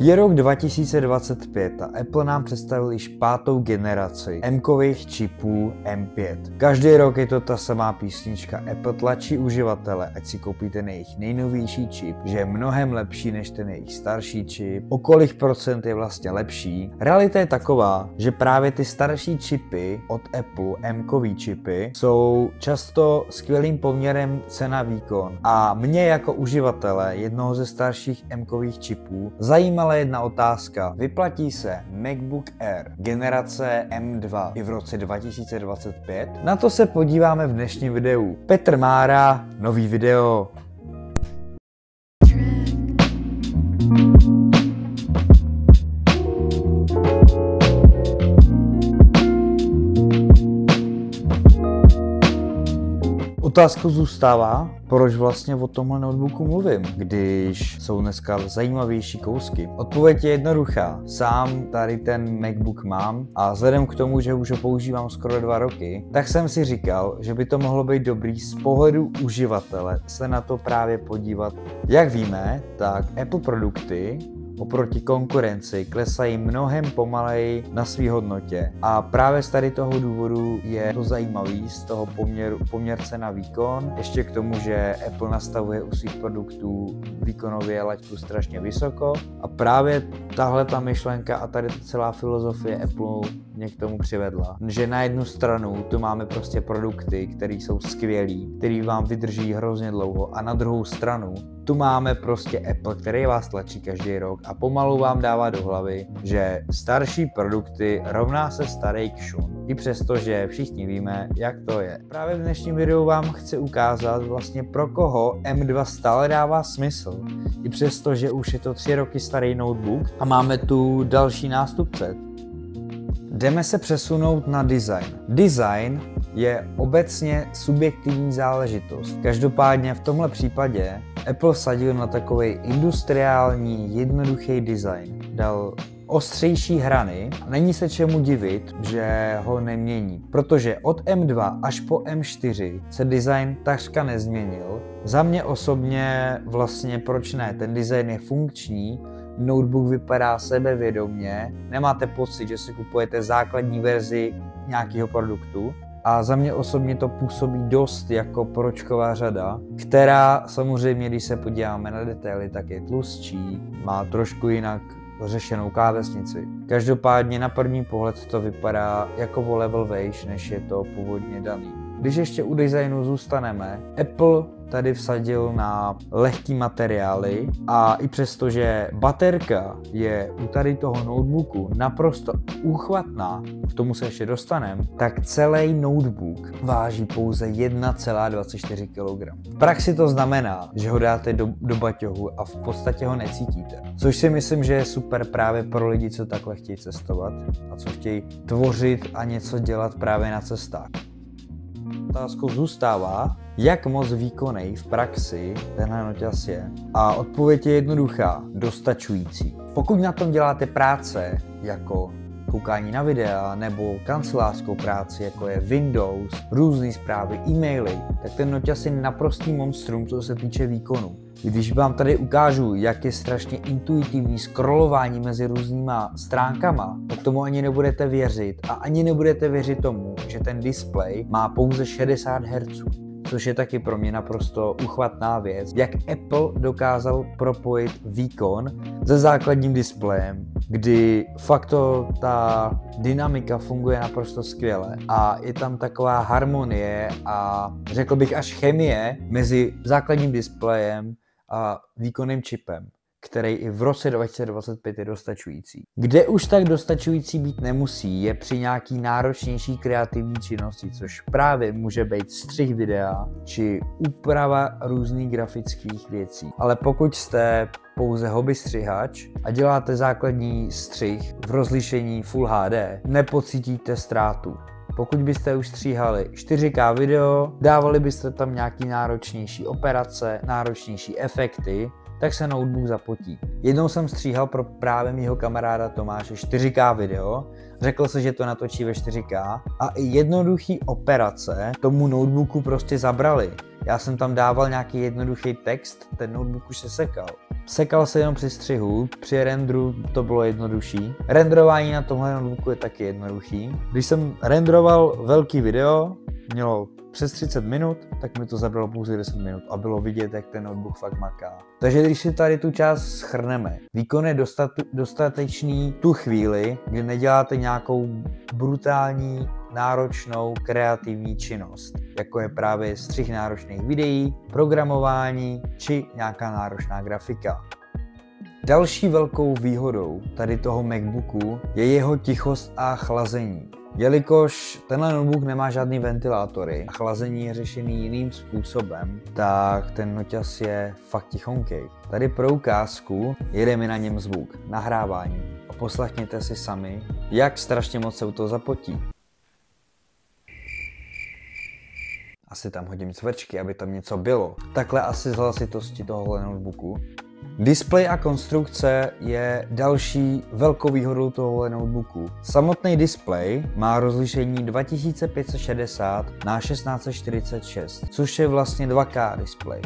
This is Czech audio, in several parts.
Je rok 2025 a Apple nám představil již 5. generaci M-kových čipů M5. Každý rok je to ta samá písnička. Apple tlačí uživatele, ať si koupí ten jejich nejnovější čip, že je mnohem lepší než ten jejich starší čip. O kolik procent je vlastně lepší? Realita je taková, že právě ty starší čipy od Apple, M-kový čipy, jsou často skvělým poměrem cena-výkon. A mě jako uživatele jednoho ze starších M-kových čipů zajímala jedna otázka. Vyplatí se MacBook Air generace M2 i v roce 2025? Na to se podíváme v dnešním videu. Petr Mára, nový video. Otázkou zůstává, proč vlastně o tomhle notebooku mluvím, když jsou dneska zajímavější kousky. Odpověď je jednoduchá. Sám tady ten MacBook mám a vzhledem k tomu, že už ho používám skoro 2 roky, tak jsem si říkal, že by to mohlo být dobrý z pohledu uživatele se na to právě podívat. Jak víme, tak Apple produkty oproti konkurenci klesají mnohem pomaleji na své hodnotě a právě z tady toho důvodu je to zajímavý z toho poměrce na výkon. Ještě k tomu, že Apple nastavuje u svých produktů výkonově laťku strašně vysoko a právě tahle ta myšlenka a tady celá filozofie Apple mě k tomu přivedla. Že na jednu stranu tu máme prostě produkty, které jsou skvělý, které vám vydrží hrozně dlouho a na druhou stranu tu máme prostě Apple, který vás tlačí každý rok a pomalu vám dává do hlavy, že starší produkty rovná se starý kšun. I přesto, že všichni víme, jak to je. Právě v dnešním videu vám chci ukázat vlastně pro koho M2 stále dává smysl. I přesto, že už je to 3 roky starý notebook a máme tu další nástupce. Jdeme se přesunout na design. Design je obecně subjektivní záležitost. Každopádně v tomhle případě Apple vsadil na takový industriální, jednoduchý design. Dal ostřejší hrany. Není se čemu divit, že ho nemění, protože od M2 až po M4 se design takřka nezměnil. Za mě osobně vlastně proč ne, ten design je funkční, notebook vypadá sebevědomě, nemáte pocit, že si kupujete základní verzi nějakého produktu. A za mě osobně to působí dost jako poroučková řada, která samozřejmě, když se podíváme na detaily, tak je tlustší, má trošku jinak řešenou klávesnici. Každopádně na první pohled to vypadá jako o level vejš, než je to původně daný. Když ještě u designu zůstaneme, Apple tady vsadil na lehký materiály a i přesto, že baterka je u tady toho notebooku naprosto úchvatná, k tomu se ještě dostaneme, tak celý notebook váží pouze 1,24 kg. V praxi to znamená, že ho dáte do baťohu a v podstatě ho necítíte. Což si myslím, že je super právě pro lidi, co takhle chtějí cestovat a co chtějí tvořit a něco dělat právě na cestách. Otázkou zůstává, jak moc výkonný v praxi tenhle noťaz je. A odpověď je jednoduchá, dostačující. Pokud na tom děláte práce jako koukání na videa nebo kancelářskou práci, jako je Windows, různé zprávy, e-maily, tak ten noťaz je naprostý monstrum, co se týče výkonu. Když vám tady ukážu, jak je strašně intuitivní scrollování mezi různýma stránkama, tak tomu ani nebudete věřit a ani nebudete věřit tomu, že ten displej má pouze 60 Hz. Což je taky pro mě naprosto uchvatná věc, jak Apple dokázal propojit výkon se základním displejem, kdy fakt ta dynamika funguje naprosto skvěle a je tam taková harmonie a řekl bych až chemie mezi základním displejem a výkonným čipem, který i v roce 2025 je dostačující. Kde už tak dostačující být nemusí, je při nějaký náročnější kreativní činnosti, což právě může být střih videa či úprava různých grafických věcí. Ale pokud jste pouze hobby střihač a děláte základní střih v rozlišení Full HD, nepocítíte ztrátu. Pokud byste už stříhali 4K video, dávali byste tam nějaký náročnější operace, náročnější efekty, tak se notebook zapotí. Jednou jsem stříhal pro právě mýho kamaráda Tomáše 4K video, řekl se, že to natočí ve 4K a i jednoduchý operace tomu notebooku prostě zabrali. Já jsem tam dával nějaký jednoduchý text, ten notebook už se sekal. sekal se jenom při střihu, při renderu to bylo jednodušší. Renderování na tomhle notebooku je taky jednoduchý. Když jsem renderoval velký video, mělo přes 30 minut, tak mi to zabralo pouze 10 minut a bylo vidět, jak ten notebook fakt maká. Takže když si tady tu část shrneme, výkon je dostatečný tu chvíli, kdy neděláte nějakou brutální, náročnou, kreativní činnost, jako je právě střih náročných videí, programování či nějaká náročná grafika. Další velkou výhodou tady toho MacBooku je jeho tichost a chlazení. Jelikož tenhle notebook nemá žádný ventilátory a chlazení je řešený jiným způsobem, tak ten noťaz je fakt tichonkej. Tady pro ukázku jede mi na něm zvuk, nahrávání a poslechněte si sami, jak strašně moc se u toho zapotí. Asi tam hodím cvrčky, aby tam něco bylo. Takhle asi z hlasitosti tohohle notebooku. Displej a konstrukce je další velkou výhodou tohohle notebooku. Samotný displej má rozlišení 2560 na 1646, což je vlastně 2K displej.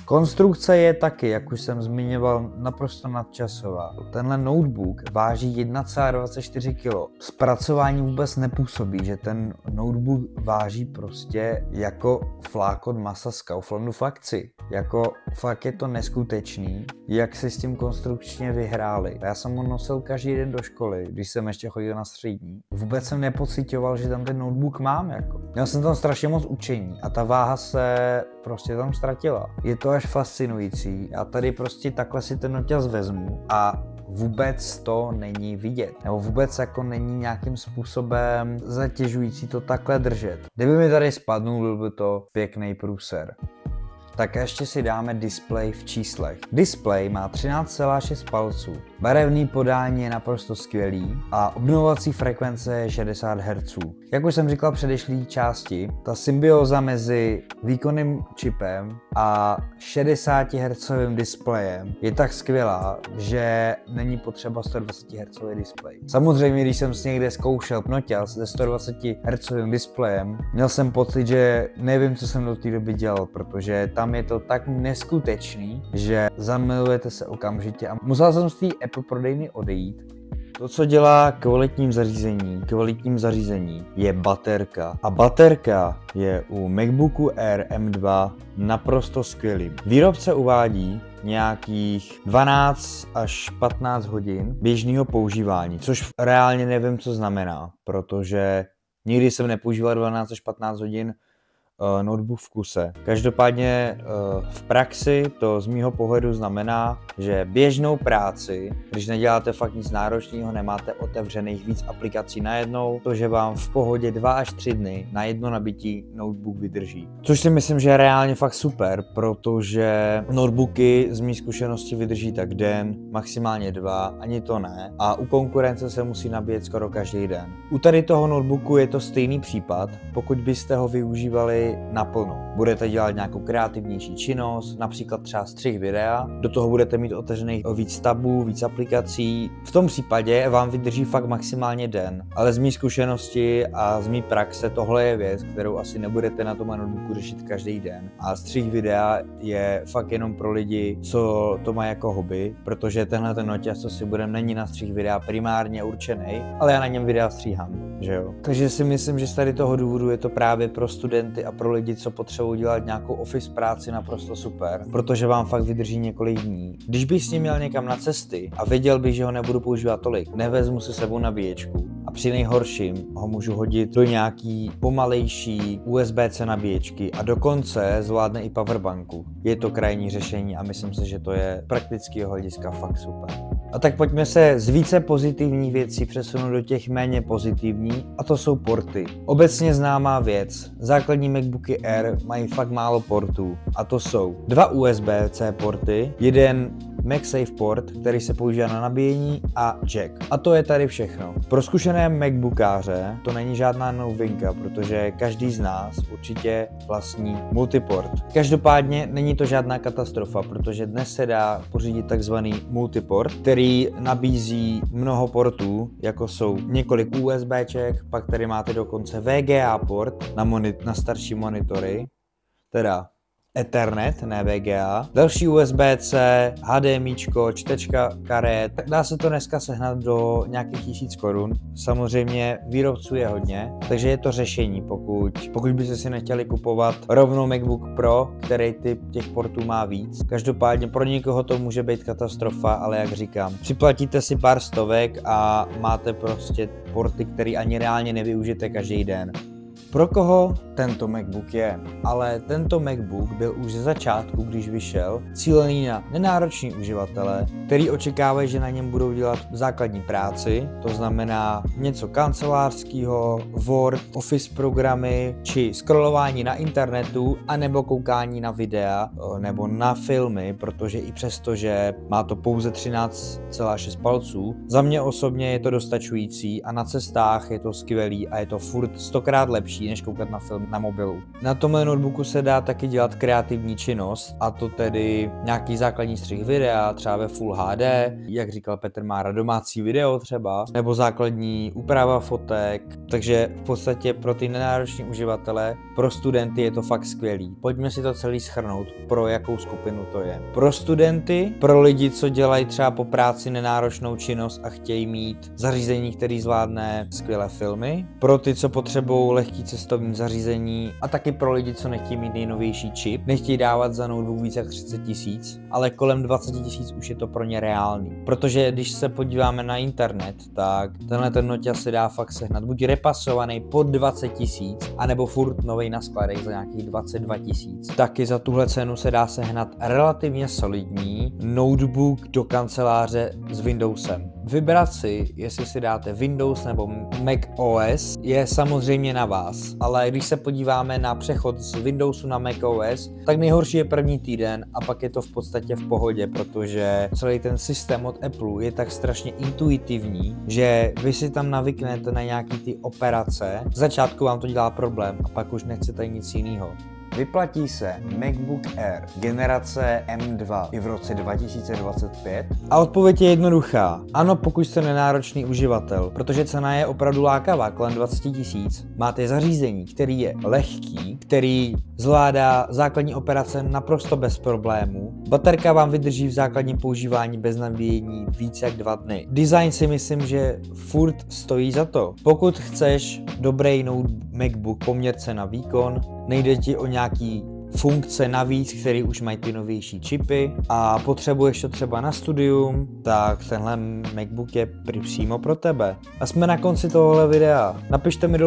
Konstrukce je taky, jak už jsem zmiňoval, naprosto nadčasová. Tenhle notebook váží 1,24 kg. Zpracování vůbec nepůsobí, že ten notebook váží prostě jako flákot masa z Kauflandu v akci. Jako fakt je to neskutečný, jak si s tím konstrukčně vyhráli. Já jsem ho nosil každý den do školy, když jsem ještě chodil na střední. Vůbec jsem nepocitoval, že tam ten notebook mám jako. Měl jsem tam strašně moc učení a ta váha se prostě tam ztratila. Je to až fascinující. Já tady prostě takhle si ten noťaz vezmu a vůbec to není vidět. Nebo vůbec jako není nějakým způsobem zatěžující to takhle držet. Kdyby mi tady spadnul, byl by to pěkný průser. Tak ještě si dáme displej v číslech. Displej má 13,6 palců. Barevný podání je naprosto skvělý a obnovovací frekvence je 60 Hz. Jak už jsem říkal v předešlé části, ta symbioza mezi výkonným čipem a 60 Hz displejem je tak skvělá, že není potřeba 120 Hz displej. Samozřejmě, když jsem si někde zkoušel noťaz se 120 Hz displejem, měl jsem pocit, že nevím, co jsem do té doby dělal, protože tam je to tak neskutečný, že zamilujete se okamžitě a musel jsem z té Apple prodejny odejít. To, co dělá kvalitním zařízení, je baterka. A baterka je u MacBooku Air M2 naprosto skvělý. Výrobce uvádí nějakých 12 až 15 hodin běžného používání, což reálně nevím, co znamená, protože nikdy jsem nepoužíval 12 až 15 hodin notebook v kuse. Každopádně v praxi to z mýho pohledu znamená, že běžnou práci, když neděláte fakt nic náročného, nemáte otevřených víc aplikací najednou, to, že vám v pohodě 2 až 3 dny na jedno nabití notebook vydrží. Což si myslím, že je reálně fakt super, protože notebooky z mý zkušenosti vydrží tak den, maximálně 2, ani to ne. A u konkurence se musí nabíjet skoro každý den. U tady toho notebooku je to stejný případ, pokud byste ho využívali naplno. Budete dělat nějakou kreativnější činnost, například třeba střih videa, do toho budete mít otevřených víc tabů, víc aplikací. V tom případě vám vydrží fakt maximálně den, ale z mý zkušenosti a z mý praxe tohle je věc, kterou asi nebudete na tom notebooku řešit každý den. A střih videa je fakt jenom pro lidi, co to mají jako hobby, protože tenhle ten noťaz, co si budeme, není na střih videa primárně určený, ale já na něm videa stříhám, že jo. Takže si myslím, že z tady toho důvodu je to právě pro studenty a pro lidi, co potřebují dělat nějakou office práci, naprosto super, protože vám fakt vydrží několik dní. Když bych s ním měl někam na cesty a věděl bych, že ho nebudu používat tolik, nevezmu si sebou nabíječku a při nejhorším ho můžu hodit do nějaký pomalejší USB-C nabíječky a dokonce zvládne i powerbanku. Je to krajní řešení a myslím si, že to je praktického hlediska fakt super. A tak pojďme se z více pozitivních věcí přesunout do těch méně pozitivních, a to jsou porty. Obecně známá věc, základní MacBooky Air mají fakt málo portů, a to jsou 2 USB-C porty, jeden MagSafe port, který se používá na nabíjení, a jack. A to je tady všechno. Pro zkušené MacBookáře to není žádná novinka, protože každý z nás určitě vlastní multiport. Každopádně není to žádná katastrofa, protože dnes se dá pořídit takzvaný multiport, který nabízí mnoho portů, jako jsou několik USBček, pak tady máte dokonce VGA port na starší monitory, teda Ethernet, ne VGA, další USB-C, HDMIčko, čtečka karet. Dá se to dneska sehnat do nějakých 1000 korun. Samozřejmě výrobců je hodně, takže je to řešení, pokud byste si nechtěli kupovat rovnou MacBook Pro, který typ těch portů má víc. Každopádně pro někoho to může být katastrofa, ale jak říkám, připlatíte si pár stovek a máte prostě porty, které ani reálně nevyužijete každý den. Pro koho tento MacBook je? Ale tento MacBook byl už ze začátku, když vyšel, cílený na nenároční uživatele, který očekávají, že na něm budou dělat základní práci, to znamená něco kancelářského, Word, Office programy, či scrollování na internetu, anebo koukání na videa, nebo na filmy, protože i přesto, že má to pouze 13,6 palců, za mě osobně je to dostačující a na cestách je to skvělý a je to furt 100krát lepší, než koukat na film na mobilu. Na tomhle notebooku se dá taky dělat kreativní činnost, a to tedy nějaký základní střih videa, třeba ve Full HD, jak říkal Petr Mára, domácí video třeba, nebo základní úprava fotek, takže v podstatě pro ty nenároční uživatele, pro studenty je to fakt skvělý. Pojďme si to celý shrnout, pro jakou skupinu to je. Pro studenty, pro lidi, co dělají třeba po práci nenáročnou činnost a chtějí mít zařízení, který zvládne skvělé filmy, pro ty, co potřebují lehký cestovní zařízení a taky pro lidi, co nechtějí mít nejnovější čip, nechtějí dávat za notebook více jak 30 000, ale kolem 20 000 už je to pro ně reálný. Protože když se podíváme na internet, tak tenhle ten noťaz se dá fakt sehnat buď repasovaný pod 20 000, anebo furt novej na skladech za nějakých 22 000. Taky za tuhle cenu se dá sehnat relativně solidní notebook do kanceláře s Windowsem. Vybrat si, jestli si dáte Windows nebo Mac OS, je samozřejmě na vás, ale když se podíváme na přechod z Windowsu na Mac OS, tak nejhorší je první týden a pak je to v podstatě v pohodě, protože celý ten systém od Apple je tak strašně intuitivní, že vy si tam navyknete na nějaký ty operace, v začátku vám to dělá problém a pak už nechcete nic jiného. Vyplatí se MacBook Air generace M2 i v roce 2025? A odpověď je jednoduchá. Ano, pokud jste nenáročný uživatel, protože cena je opravdu lákavá, kolem 20 000. Máte zařízení, který je lehký, který zvládá základní operace naprosto bez problémů. Baterka vám vydrží v základním používání bez nabíjení více jak 2 dny. Design si myslím, že furt stojí za to. Pokud chceš dobrý MacBook poměr cena výkon, nejde ti o nějaký funkce navíc, které už mají ty novější čipy a potřebuješ to třeba na studium, tak tenhle MacBook je přímo pro tebe. A jsme na konci tohohle videa. Napište mi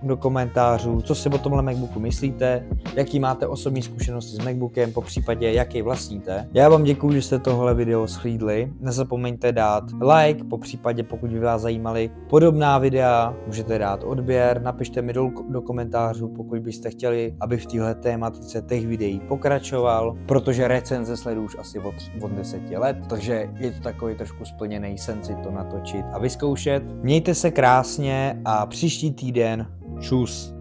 do komentářů, co si o tomhle MacBooku myslíte, jaký máte osobní zkušenosti s MacBookem, po případě jaký vlastníte. Já vám děkuji, že jste tohle video shlédli. Nezapomeňte dát like, po případě pokud by vás zajímaly podobná videa, můžete dát odběr, napište mi do komentářů, pokud byste chtěli, aby v téhle tématice těch videí pokračoval, protože recenze sleduju už asi od 10 let, takže je to takový trošku splněný sen si to natočit a vyzkoušet. Mějte se krásně a příští týden čus.